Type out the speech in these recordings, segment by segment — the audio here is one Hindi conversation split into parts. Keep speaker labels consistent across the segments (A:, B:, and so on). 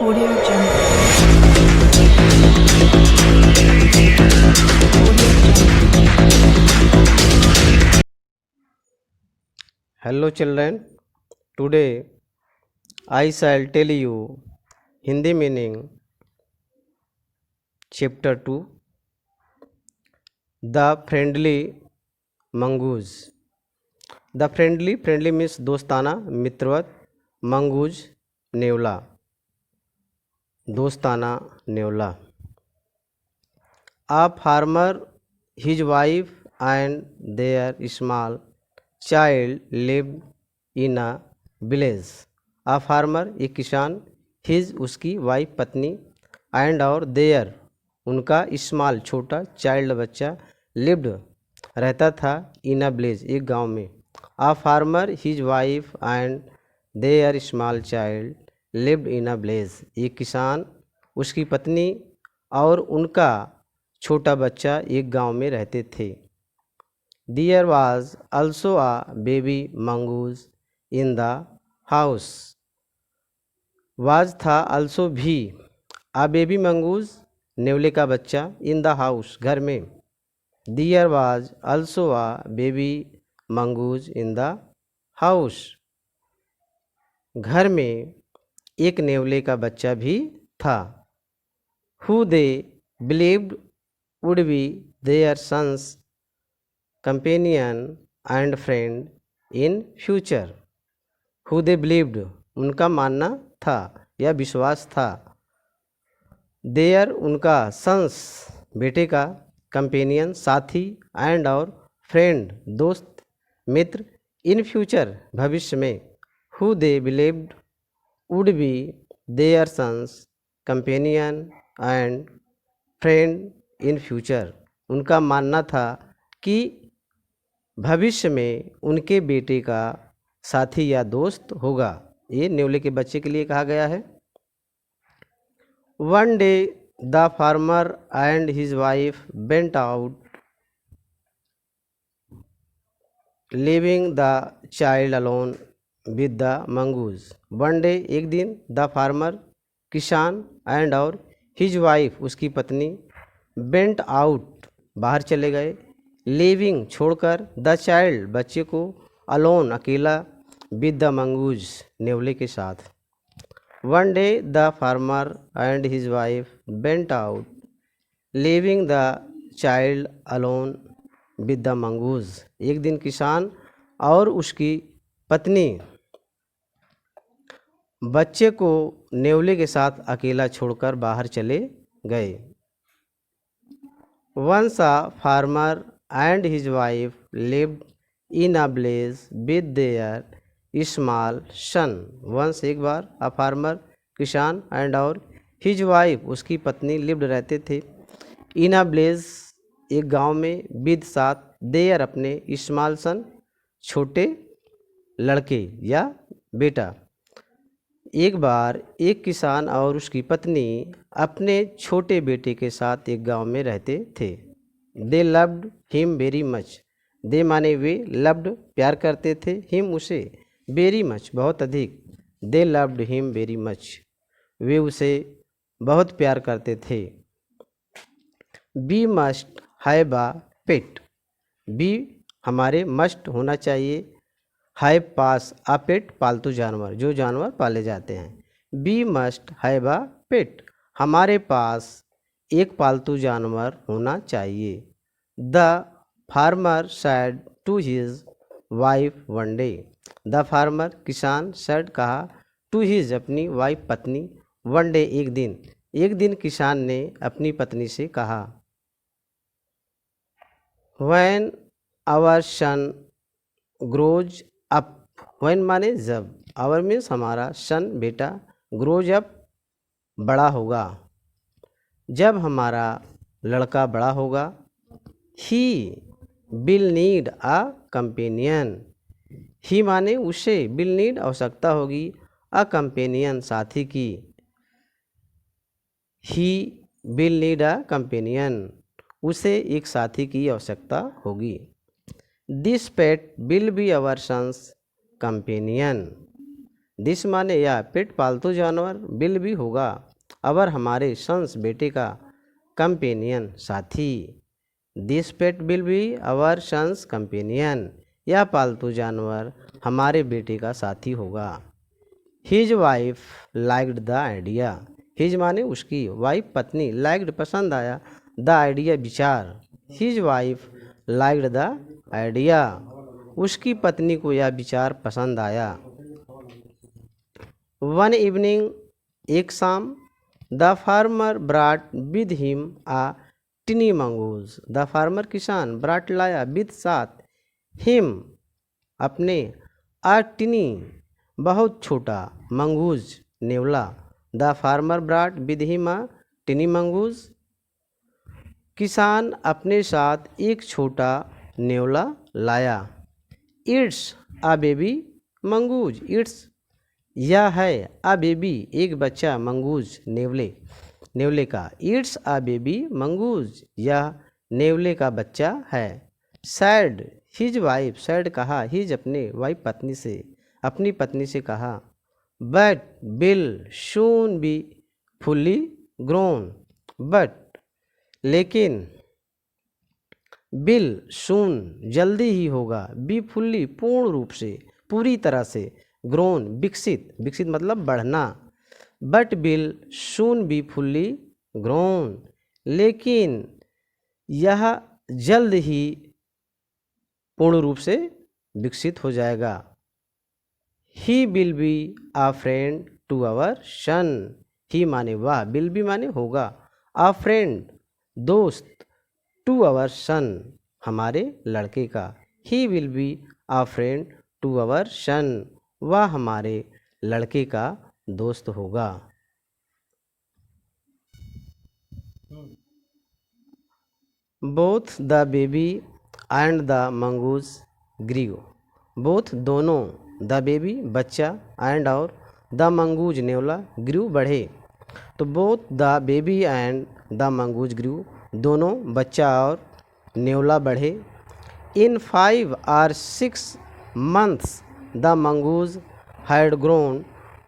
A: Audio Jungle.
B: Hello children, today I shall tell you Hindi meaning chapter 2 The Friendly Mongoose. The friendly means दोस्ताना मित्रवत मंगूज नेवला दोस्ताना नेवला. A farmer, his wife and their small child lived in a village. A farmer एक किसान, his उसकी वाइफ पत्नी एंड और देयर उनका स्मॉल छोटा चाइल्ड बच्चा लिव्ड रहता था इन अ विलेज एक गांव में. A farmer his wife and their small child lived in a village एक किसान उसकी पत्नी और उनका छोटा बच्चा एक गांव में रहते थे. There was also a baby mongoose in the house. Was था आल्सो भी आ बेबी मंगूज नेवले का बच्चा इन द हाउस घर में. There was also a baby mongoose in the house घर में एक नेवले का बच्चा भी था. Who they believed would be their son's companion and friend in future. Who they believed उनका मानना था या विश्वास था. देयर उनका सन्स बेटे का कंपेनियन साथी एंड और फ्रेंड दोस्त मित्र इन फ्यूचर भविष्य में. Who they believed would be their son's companion and friend in future उनका मानना था कि भविष्य में उनके बेटे का साथी या दोस्त होगा. ये नेवले के बच्चे के लिए कहा गया है. One day the farmer and his wife went out leaving the child alone with the mongoose. One day एक दिन द फार्मर किसान एंड और हिज वाइफ उसकी पत्नी वेंट आउट बाहर चले गए. लिविंग छोड़कर द चाइल्ड बच्चे को अलोन अकेला विद द मंगूज नेवले के साथ. One day the farmer and his wife went out living the child alone with the mongoose. एक दिन किसान और उसकी पत्नी बच्चे को नेवले के साथ अकेला छोड़कर बाहर चले गए. Once a farmer and his wife lived in a village with their small son. Once एक बार आ फार्मर किसान एंड और हिज वाइफ उसकी पत्नी लिव्ड रहते थे इन अ विलेज एक गांव में विद साथ देयर अपने स्मॉल सन छोटे लड़के या बेटा. एक बार एक किसान और उसकी पत्नी अपने छोटे बेटे के साथ एक गांव में रहते थे. They loved him very much. They माने वे, लव्ड प्यार करते थे, हिम उसे, वेरी मच बहुत अधिक. They loved him very much वे उसे बहुत प्यार करते थे. We must have a pet. We हमारे मस्ट होना चाहिए, हैव पास अ पेट पालतू जानवर जो जानवर पाले जाते हैं. We must have a pet हमारे पास एक पालतू जानवर होना चाहिए. The farmer said to his wife one day. The farmer किसान सैड कहा टू हिज अपनी वाइफ पत्नी वन डे एक दिन. एक दिन किसान ने अपनी पत्नी से कहा. When our son grows up. When माने जब, our मीन्स हमारा, सन बेटा, grows up बड़ा होगा, जब हमारा लड़का बड़ा होगा. he will need a companion. he माने उसे, will need आवश्यकता होगी, a companion साथी की. he will need a companion उसे एक साथी की आवश्यकता होगी. This pet will be our son's companion. This माने या पेट पालतू जानवर, बिल भी होगा, अवर हमारे सन्स बेटे का, कंपेनियन साथी। This pet will be our son's companion, यह पालतू जानवर हमारे बेटे का साथी होगा। His wife liked the idea, his माने उसकी, वाइफ पत्नी, लाइक्ड पसंद आया, द आइडिया विचार। His wife liked the idea, उसकी पत्नी को यह विचार पसंद आया। वन इवनिंग, एक शाम, the farmer brought with him a tiny mongoose, the farmer किसान, ब्राट लाया, विद साथ, हिम अपने, आ टिनी बहुत छोटा, मंगूज नेवला, the farmer brought with him a tiny mongoose, किसान अपने साथ एक छोटा नेवला लाया। It's a baby mongoose, it's यह है, आ बेबी एक बच्चा, मंगूज नेवले का, इट्स आ बेबी मंगूज यह नेवले का बच्चा है। सैड हिज वाइफ, सैड कहा, हिज अपने, वाइफ पत्नी से, अपनी पत्नी से कहा, but will soon be fully grown, but लेकिन, बिल सून जल्दी ही होगा, बी फुल्ली पूर्ण रूप से, पूरी तरह से, ग्रोन विकसित, विकसित मतलब बढ़ना, but bill soon be fully grown, लेकिन यह जल्द ही पूर्ण रूप से विकसित हो जाएगा। He will be a friend to our son, he माने वह, विल बी माने होगा, आ फ्रेंड दोस्त, टू आवर सन हमारे लड़के का, he will be a friend to our son, वह हमारे लड़के का दोस्त होगा। Both the baby and the mongoose grew, both दोनों, द बेबी बच्चा, एंड और, द मंगूज नेवला, ग्रीव बढ़े। तो both the baby and the mongoose grew, दोनों बच्चा और नेवला बढ़े। In 5 or 6 months the mongoose had grown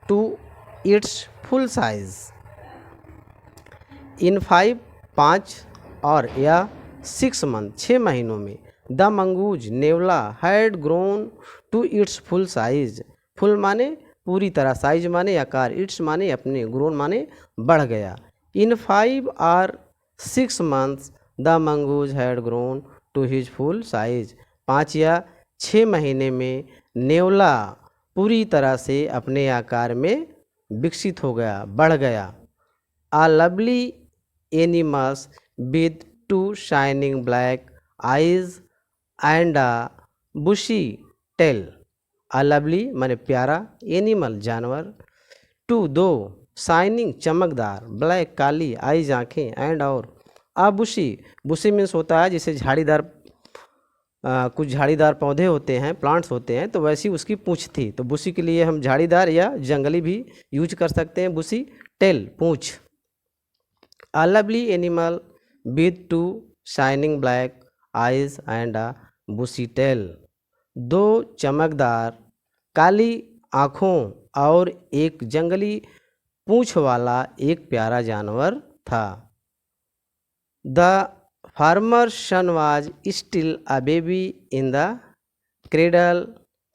B: to its full size, in 5 और या 6 मंथ 6 महीनों में, द मंगूज नेवला, had grown to its full size, full माने पूरी तरह, साइज माने आकार, इट्स माने अपने, ग्रोन माने बढ़ गया। In 5 or 6 months the mongoose had grown to his full size, 5 या 6 महीने में नेवला पूरी तरह से अपने आकार में विकसित हो गया, बढ़ गया। A lovely animals with 2 shining black eyes and a bushy tail, a lovely माने प्यारा, एनिमल जानवर, 2 दो, शाइनिंग चमकदार, ब्लैक काली, आइज आँखें, एंड और, आ बुशी, बुशी मीन्स होता है जैसे झाड़ीदार, कुछ झाड़ीदार पौधे होते हैं, प्लांट्स होते हैं, तो वैसी उसकी पूँछ थी, तो बुशी के लिए हम झाड़ीदार या जंगली भी यूज कर सकते हैं, बुशी टेल पूँछ। A lovely animal with 2 shining black eyes and a bushy tail, 2 चमकदार काली आँखों और एक जंगली पूँछ वाला एक प्यारा जानवर था। The farmer son was still a baby in the cradle,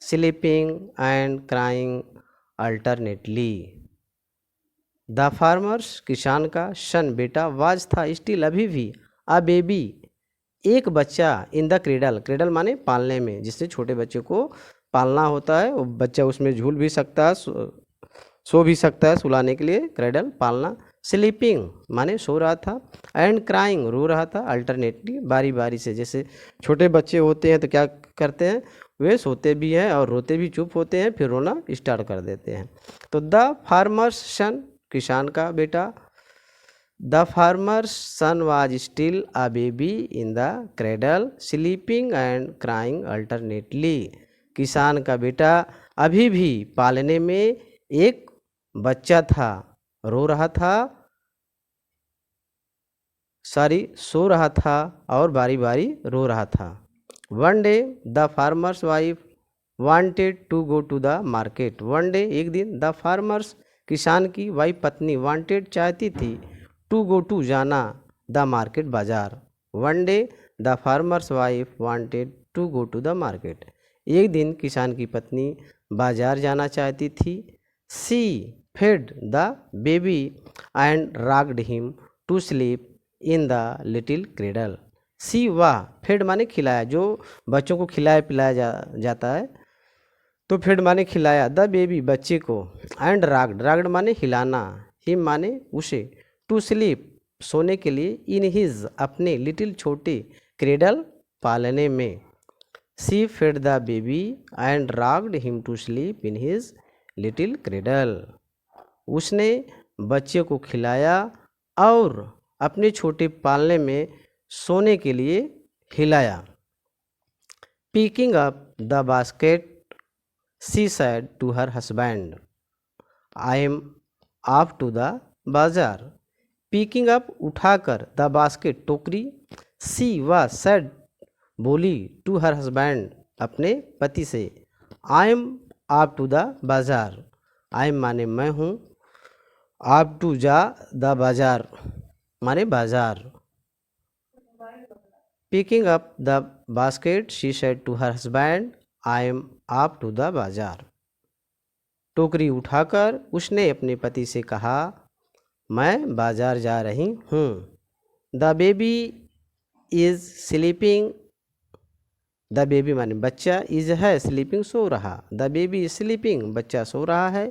B: sleeping and crying alternately. The farmer's किसान का, सन बेटा, वाज था, स्टिल अभी भी, अ बेबी एक बच्चा, इन द क्रेडल, क्रेडल माने पालने में, जिससे छोटे बच्चे को पालना होता है, वो बच्चा उसमें झूल भी सकता है, सो भी सकता है, सुलाने के लिए क्रेडल पालना। स्लीपिंग माने सो रहा था, एंड क्राइंग रो रहा था, अल्टरनेटली बारी बारी से, जैसे छोटे बच्चे होते हैं तो क्या करते हैं, वे सोते भी हैं और रोते भी, चुप होते हैं, फिर रोना स्टार्ट कर देते हैं। तो द फार्मर्स सन किसान का बेटा, the farmer's son was still a baby in the cradle, sleeping and crying alternately, किसान का बेटा अभी भी पालने में एक बच्चा था, रो रहा था, सो रहा था और बारी बारी रो रहा था। One day the farmer's wife wanted to go to the market. One day एक दिन, द फार्मर्स किसान की वाइफ पत्नी वांटेड चाहती थी, टू गो टू जाना, द मार्केट बाजार। One day the farmer's wife wanted to go to the market. एक दिन किसान की पत्नी बाजार जाना चाहती थी। She fed the baby and rocked him to sleep in the little cradle. She वाह, फेड माने खिलाया, जो बच्चों को खिलाया पिलाया जाता है, तो फेड माने खिलाया, द बेबी बच्चे को, एंड राग्ड, राग्ड माने हिलाना, हिम माने उसे, टू स्लीप सोने के लिए, इन हिज अपने, लिटिल छोटे, क्रेडल पालने में। She fed the baby and rocked him to sleep in his little cradle. उसने बच्चे को खिलाया और अपने छोटे पालने में सोने के लिए हिलाया। Picking up the basket she said to her husband, I am off to the bazaar. Picking up उठाकर, द बास्केट टोकरी, सी व सैड बोली, टू हर हस्बैंड अपने पति से, I am off to the bazaar. I M माने मैं हूँ, ऑफ टू जा द बाजार माने बाजार। Picking up the basket she said to her husband, I am off to the bazaar. टोकरी उठाकर उसने अपने पति से कहा, मैं बाजार जा रही हूँ। The baby is sleeping, the baby माने बच्चा, इज है स्लीपिंग सो रहा, द बेबी इज स्लीपिंग बच्चा सो रहा है।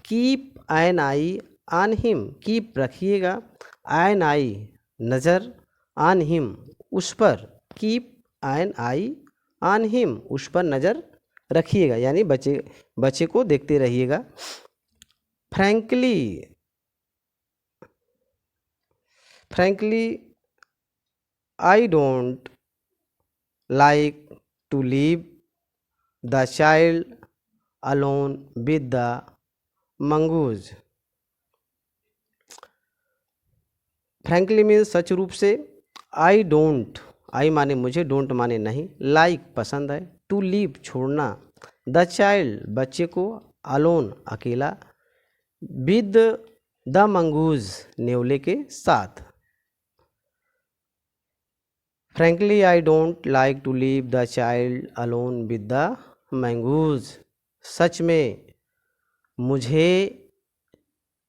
B: Keep an eye on him, keep रखिएगा, एन आई नज़र, ऑन हिम उस पर, keep an eye on him उस पर नज़र रखिएगा, यानी बच्चे को देखते रहिएगा। Frankly I don't like to leave the child alone with the mongoose. Frankly means सच रूप से, आई डोंट, आई माने मुझे, डोंट माने नहीं, लाइक पसंद है, टू लीव छोड़ना, द चाइल्ड बच्चे को, अलोन अकेला, विद द मंगूज नेवले के साथ। Frankly I don't like to leave the child alone with the mongoose. सच में मुझे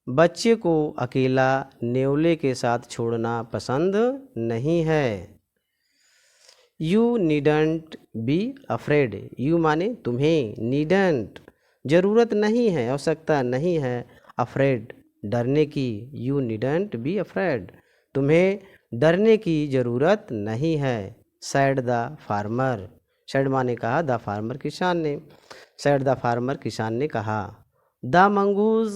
B: बच्चे को अकेला नेवले के साथ छोड़ना पसंद नहीं है। You needn't be afraid, you माने तुम्हें, नीडंट ज़रूरत नहीं है, आवश्यकता नहीं है, अफ्रेड डरने की, यू नीडंट बी अफ्रेड तुम्हें डरने की ज़रूरत नहीं है। सैड द फार्मर, सैड माने कहा, द फार्मर किसान ने, सैड द फार्मर किसान ने कहा। The mongoose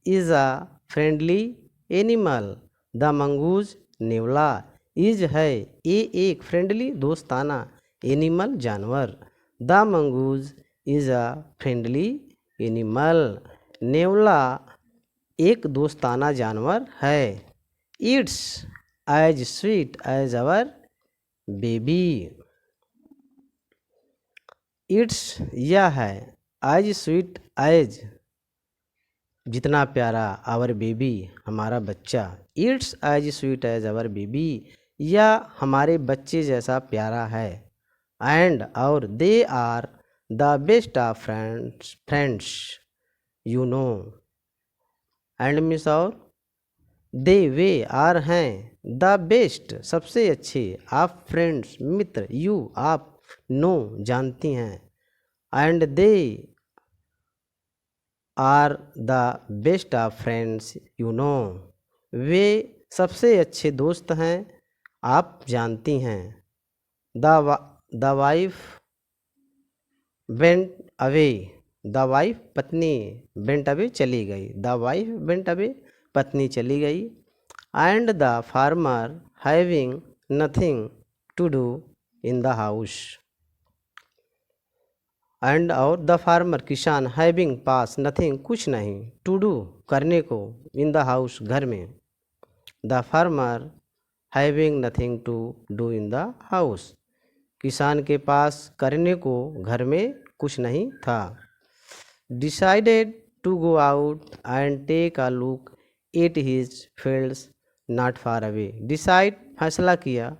B: is a friendly animal, the mongoose नेवला, इज है ए एक, फ्रेंडली दोस्ताना, एनिमल जानवर, the mongoose is a friendly animal, नेवला एक दोस्ताना जानवर है। It's as sweet as our baby, it's यह है, एज स्वीट एज जितना प्यारा, आवर बेबी हमारा बच्चा, it's as sweet as our baby या हमारे बच्चे जैसा प्यारा है। एंड और they are the best of friends you know, and मिस और दे वे आर हैं, द बेस्ट सबसे अच्छे, ऑफ फ्रेंड्स मित्र, यू आप, नो जानती हैं, and they are the best of friends you know, वे सबसे अच्छे दोस्त हैं, आप जानती हैं। The wife went away, the wife पत्नी, वेंट अवे चली गई, द वाइफ वेंट अवे पत्नी चली गई। And the farmer having nothing to do in the house, and और द फार्मर किसान, हैविंग पास, नथिंग कुछ नहीं, टू डू करने को, इन द हाउस घर में, the farmer having nothing to do in the house, किसान के पास करने को घर में कुछ नहीं था। Decided to go out and take a look at his fields not far away. Decide फैसला किया,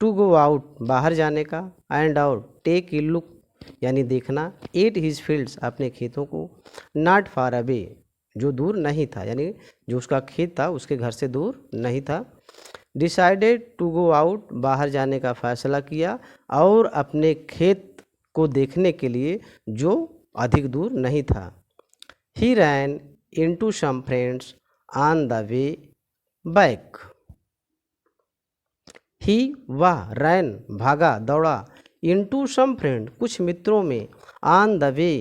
B: टू गो आउट बाहर जाने का, and out take a look यानी देखना, एट हिज फील्ड्स अपने खेतों को, नॉट फार अवे जो दूर नहीं था, यानी जो उसका खेत था उसके घर से दूर नहीं था। डिसाइडेड टू गो आउट बाहर जाने का फैसला किया और अपने खेत को देखने के लिए जो अधिक दूर नहीं था। He ran into some friends on the way back. He वह रैन भागा दौड़ा, इनटू सम फ्रेंड कुछ मित्रों में, ऑन द वे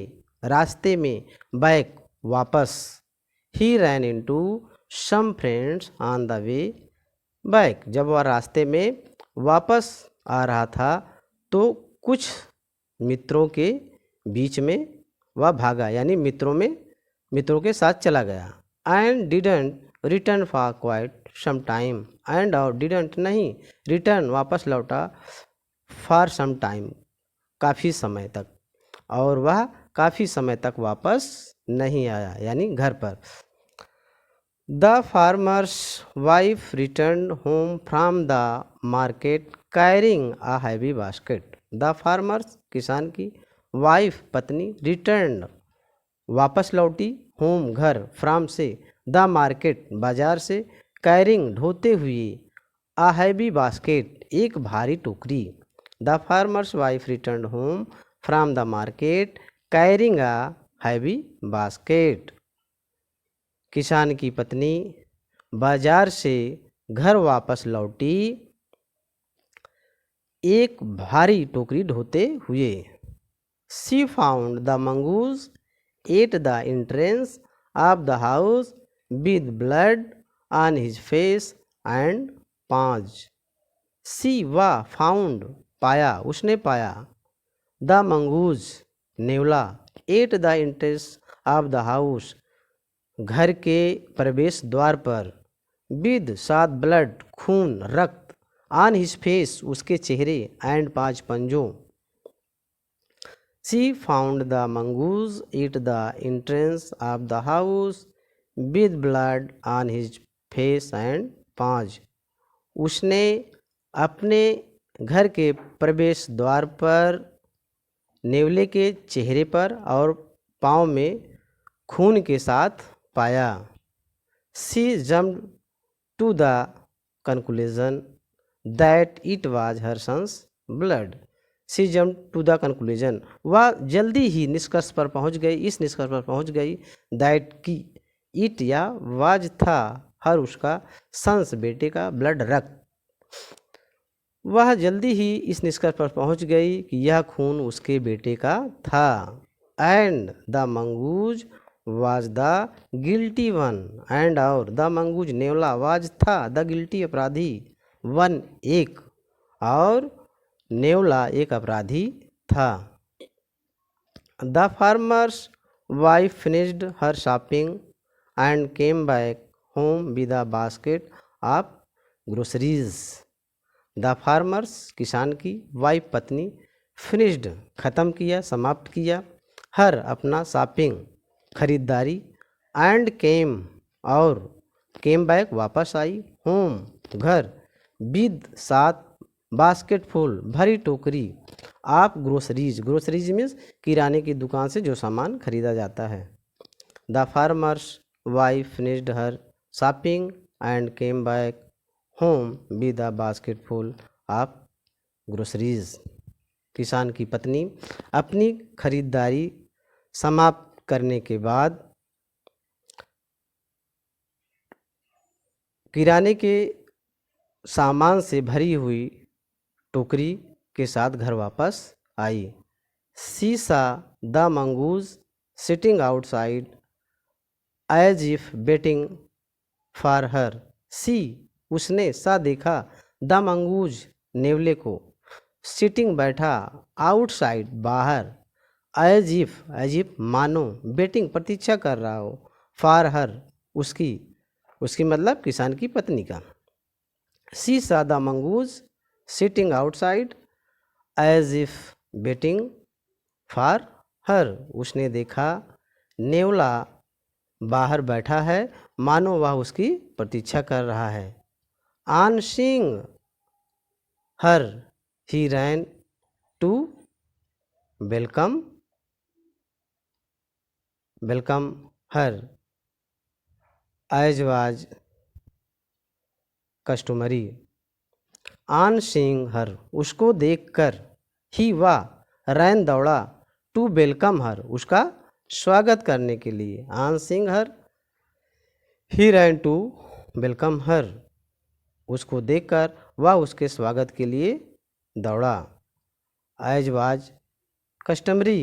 B: रास्ते में, बैक वापस। He ran into some friends on the way back जब वह रास्ते में वापस आ रहा था तो कुछ मित्रों के बीच में वह भागा, यानी मित्रों के साथ चला गया। And didn't return for quite some time, and और डिडंट नहीं, रिटर्न वापस लौटा, फॉर सम टाइम काफ़ी समय तक, और वह काफ़ी समय तक वापस नहीं आया, यानी घर पर। The farmer's wife return home from the market carrying a heavy basket. The farmer's किसान की, वाइफ पत्नी, रिटर्न वापस लौटी, होम घर, फ्रॉम से, द मार्केट बाजार से, कैरिंग ढोते हुए, अ हैवी बास्केट एक भारी टोकरी। The farmer's wife return home from the market carrying a heavy basket. किसान की पत्नी बाजार से घर वापस लौटी एक भारी टोकरी ढोते हुए। She found the mongoose at the entrance of the house with blood on his face and paws. She वा फाउंड पाया, उसने पाया, द मंगूज नेवला, at the entrance of the house घर के प्रवेश द्वार पर, विद साथ ब्लड खून रक्त, ऑन हिज फेस उसके चेहरे, एंड पांच पंजों। She found the mongoose at the entrance of the house with blood on his face and पांच। उसने अपने घर के प्रवेश द्वार पर नेवले के चेहरे पर और पाँव में खून के साथ पाया। She jumped to the conclusion that it was her son's blood. She jumped to the conclusion, वह जल्दी ही निष्कर्ष पर पहुंच गई, इस निष्कर्ष पर पहुंच गई, दैट की इट या वाज था, हर उसका, सन्स बेटे का, ब्लड रक्त। वह जल्दी ही इस निष्कर्ष पर पहुंच गई कि यह खून उसके बेटे का था। And the mongoose was the guilty one, and और द मंगूज नेवला, वाज था, द गिल्टी अपराधी, वन एक, और नेवला एक अपराधी था। The farmer's wife finished her shopping and came back home with a basket of groceries. The farmer's किसान की, वाइफ पत्नी, फिनिश्ड ख़त्म किया, समाप्त किया, हर अपना, शॉपिंग खरीदारी, एंड केम और, केम बैक वापस आई, होम घर, विद साथ, बास्केट फुल भरी टोकरी, आप ग्रोसरीज, ग्रोसरीज मीन्स किराने की दुकान से जो सामान खरीदा जाता है। The farmer's wife finished her shopping and came back home with a basket full of groceries. किसान की पत्नी अपनी खरीदारी समाप्त करने के बाद किराने के सामान से भरी हुई टोकरी के साथ घर वापस आई। She saw the mongoose sitting outside as if waiting for her. She उसने, सा देखा, द मंगूज नेवले को, सिटिंग बैठा, आउटसाइड बाहर, एज इफ मानो, वेटिंग प्रतीक्षा कर रहा हो, फॉर हर उसकी, उसकी मतलब किसान की पत्नी का। She saw the mongoose sitting outside as if waiting for her, उसने देखा, नेवला बाहर बैठा है, मानो वह उसकी प्रतीक्षा कर रहा है। On seeing her he ran to welcome her as was customary. On seeing her, उसको देखकर, ही वह, रैन दौड़ा, टू वेलकम हर, उसका स्वागत करने के लिए। On seeing her he ran to welcome her, उसको देखकर वह उसके स्वागत के लिए दौड़ा। एज वाज कस्टमरी,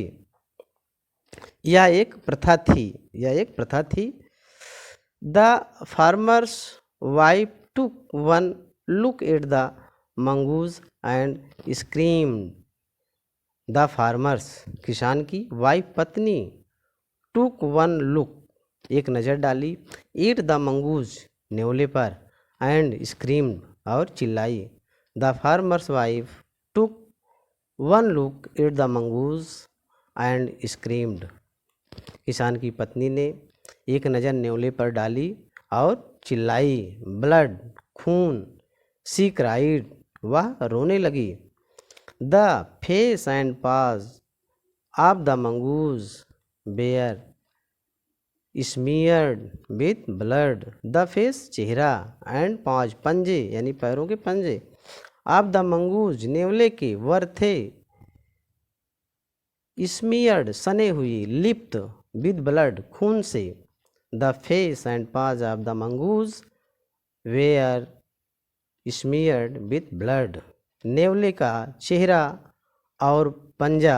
B: यह एक प्रथा थी। The farmer's wife took one look at the mongoose and screamed. The farmer's, किसान की वाइफ पत्नी, टुक वन लुक, एक नज़र डाली, एट द मंगूज, नेवले पर, एंड स्क्रीम्ड, और चिल्लाई। The farmer's wife took one look at the mongoose and screamed. किसान की पत्नी ने एक नज़र नेवले पर डाली और चिल्लाई। ब्लड, खून, सी क्राइड, वह रोने लगी। The face and paws of the mongoose were smeared with blood. The face, चेहरा, एंड पाँच, पंजे, यानी पैरों के पंजे, ऑफ द मंगूज, नेवले के, वर थे, स्मीयर्ड, सने हुई, लिप्त, विद ब्लड, खून से। The face and paws of the mongoose were smeared with blood. नेवले का चेहरा और पंजा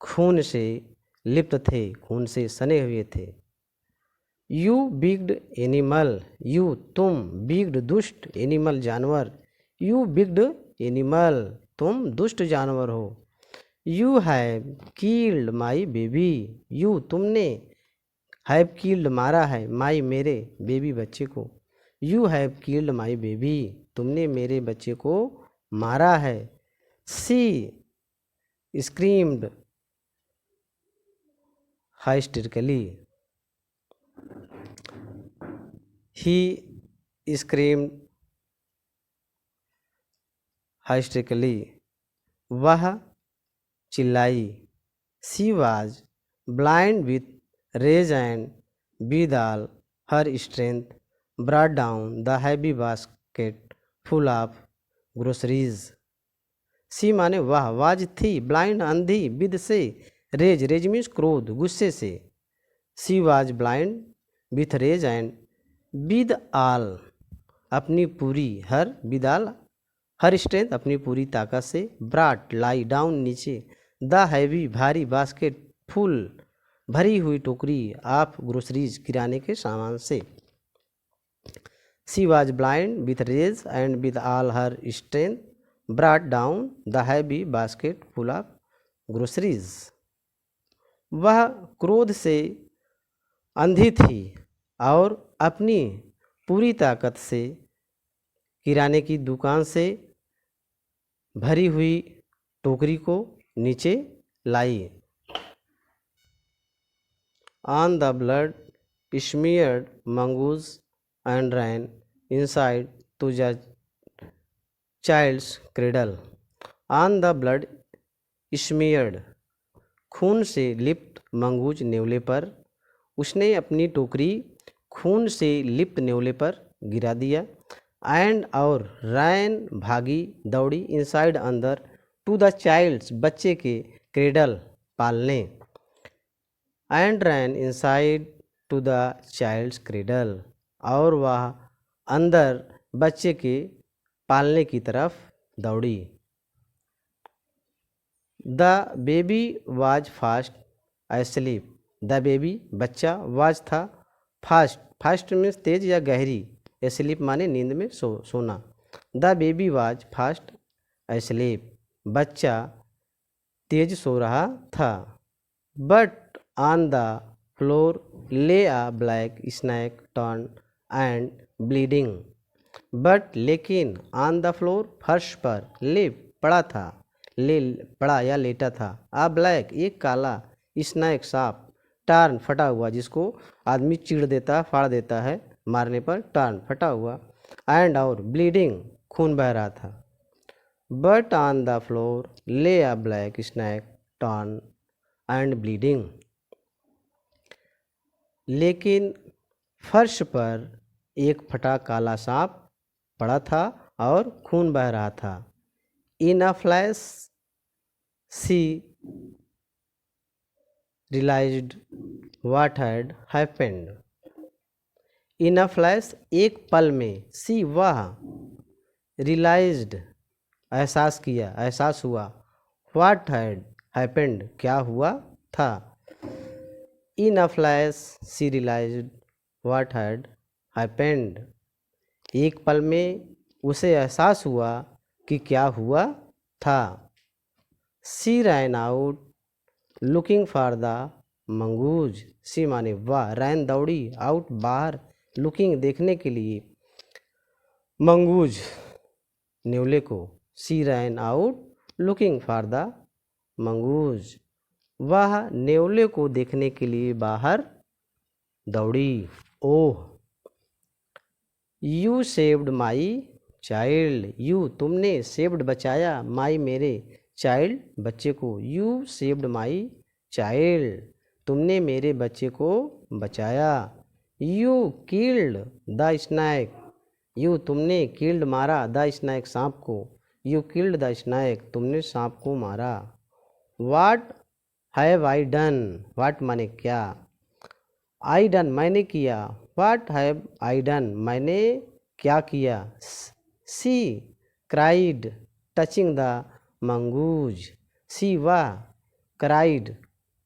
B: खून से लिप्त थे, खून से सने हुए थे। यू बिग्ड एनिमल, यू तुम, बिग्ड दुष्ट, एनिमल जानवर, यू बिग्ड एनिमल, तुम दुष्ट जानवर हो। You have killed my baby, you तुमने, हैव कील्ड मारा है, माई मेरे, बेबी बच्चे को। You have killed my baby, तुमने मेरे बच्चे को मारा है। सी स्क्रीम्ड हाइस्टेरिकली, ही स्क्रीम्ड हाइस्टेरिकली, वह चिल्लाई। She was blind with rage and with all her strength brought down the heavy basket full of groceries. She माने वह, वाज थी, ब्लाइंड अंधी, विद से, रेज, रेज मीन्स क्रोध, गुस्से से। She was blind with rage and with all, अपनी पूरी, her, with all, her strength, अपनी पूरी ताकत से, ब्राट, लाई डाउन, नीचे, द हैवी, भारी, बास्केट, फुल, भरी हुई टोकरी, ऑफ ग्रोसरीज, किराने के सामान से। She was blind with rage and with all her strength brought down the heavy basket full of groceries. वह क्रोध से अंधी थी और अपनी पूरी ताकत से किराने की दुकान से भरी हुई टोकरी को नीचे लाई। On the blood smeared mongoose and ran inside to the child's cradle. On the blood smeared, खून से लिप्त मंगूज नेवले पर, उसने अपनी टोकरी खून से लिप्त नेवले पर गिरा दिया। एंड और रैन, भागी, दौड़ी, इनसाइड, अंदर, टू द चाइल्ड्स, बच्चे के, क्रेडल, पालने। And ran inside to the child's cradle, और वह अंदर बच्चे के पालने की तरफ दौड़ी। The baby was fast asleep, the baby, बच्चा, वाज था, फास्ट, फास्ट मीन्स तेज या गहरी, एस्लीप माने नींद में सोना। The baby was fast asleep, बच्चा तेज सो रहा था। But on the floor lay a black snake torn and bleeding. But लेकिन, ऑन द फ्लोर, फर्श पर, ले, पड़ा था, ले पड़ा या लेटा था। आ ब्लैक एक काला, स्नैक सांप, टार्न फटा हुआ जिसको आदमी चीड़ देता है, फाड़ देता है मारने पर, टार्न फटा हुआ, एंड और ब्लीडिंग खून बह रहा था। But on the floor lay a black snake, torn and bleeding. लेकिन फर्श पर एक फटा काला सांप पड़ा था और खून बह रहा था। In a flash she realised what had happened. In a flash एक पल में, सी वह, रियलाइज्ड एहसास किया, एहसास हुआ, व्हाट हैड हैपेंड क्या हुआ था। In a flash she realised what had happened. एक पल में उसे एहसास हुआ कि क्या हुआ था। She ran out looking for the mongoose. She माने वह, रैन दौड़ी, आउट बाहर, लुकिंग देखने के लिए, मंगूज नेवले को। She ran out looking for the mongoose. वह नेवले को देखने के लिए बाहर दौड़ी। Oh, you saved my child. You तुमने, सेव्ड बचाया, माई मेरे, चाइल्ड बच्चे को। यू सेव्ड माई चाइल्ड तुमने मेरे बच्चे को बचाया। You killed the snake. You तुमने, किल्ड मारा, द स्नैक सांप को। यू किल्ड द स्नैक तुमने सांप को मारा। वाट हैव आई डन। वाट माने क्या, आई डन मैंने किया, वाट हैव आई डन मैंने क्या किया। सी क्राइड टचिंग द मंगूज। सी वह, क्राइड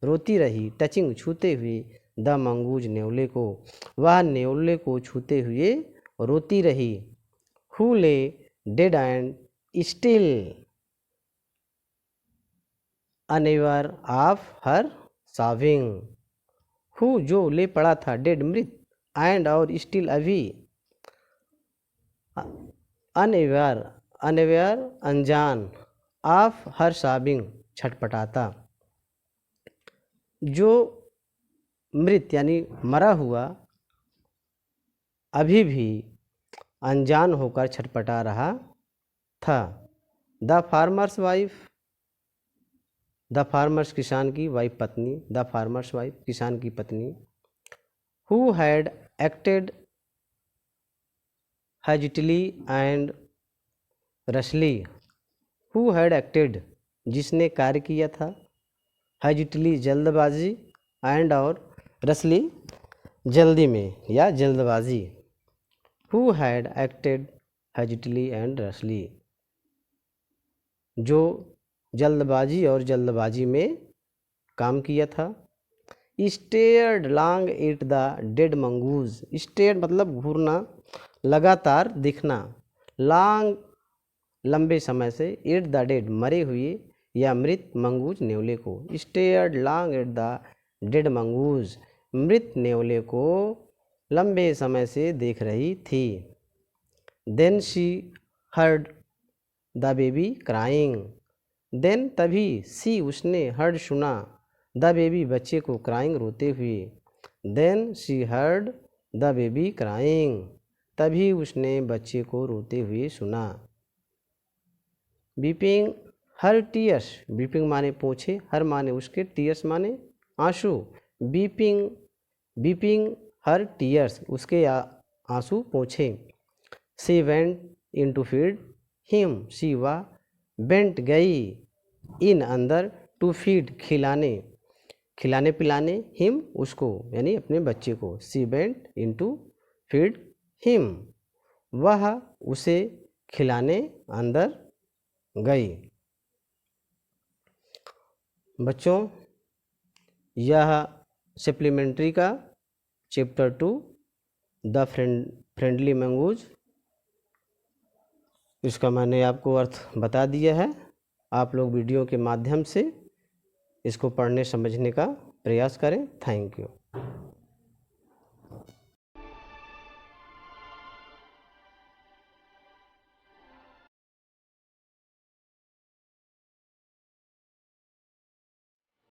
B: रोती रही, टचिंग छूते हुए, द मंगूज नेवले को, वह नेवले को छूते हुए रोती रही। हु ले dead and still unaware of her sowing. Who जो ले पड़ा था, डेड मृत, एंड और स्टिल अभी, अनअवेयर अनअवेयर अनजान, ऑफ हर सॉविंग छटपटाता। जो मृत यानी मरा हुआ अभी भी अनजान होकर छटपटा रहा था। The farmer's wife, the farmer's किसान की वाइफ पत्नी, द फार्मर्स वाइफ किसान की पत्नी। Who had acted hastily and rashly. Who had acted जिसने कार्य किया था, हैजिटली जल्दबाजी, एंड और रशली जल्दी में या जल्दबाजी। Who had acted hastily and रशली जो जल्दबाजी और जल्दबाजी में काम किया था। Stared long at the dead mongoose. Stared मतलब घूरना, लगातार दिखना, लॉन्ग लंबे समय से, एट द डेड मरे हुए या मृत मंगूज नेवले को। Stared long at the dead mongoose मृत नेवले को लंबे समय से देख रही थी। Then she heard the baby crying. Then तभी, सी उसने, हर्ड सुना, द बेबी बच्चे को, क्राइंग रोते हुए। Then she heard the baby crying तभी उसने बच्चे को रोते हुए सुना। बीपिंग हर टीयर्स। बीपिंग माने पोछे, हर माने उसके, टीयर्स माने आंसू। बीपिंग बीपिंग हर टीयर्स उसके आंसू पोछे। She went in to feed him. She वह, बेंट गई, इन अंदर, टू फीड खिलाने, खिलाने पिलाने, हिम उसको यानी अपने बच्चे को। She bent in to feed him वह उसे खिलाने अंदर गई। बच्चों, यह सप्लीमेंट्री का चैप्टर 2 द फ्रेंडली मंगूज, इसका मैंने आपको अर्थ बता दिया है। आप लोग वीडियो के माध्यम से इसको पढ़ने समझने का प्रयास करें। Thank you.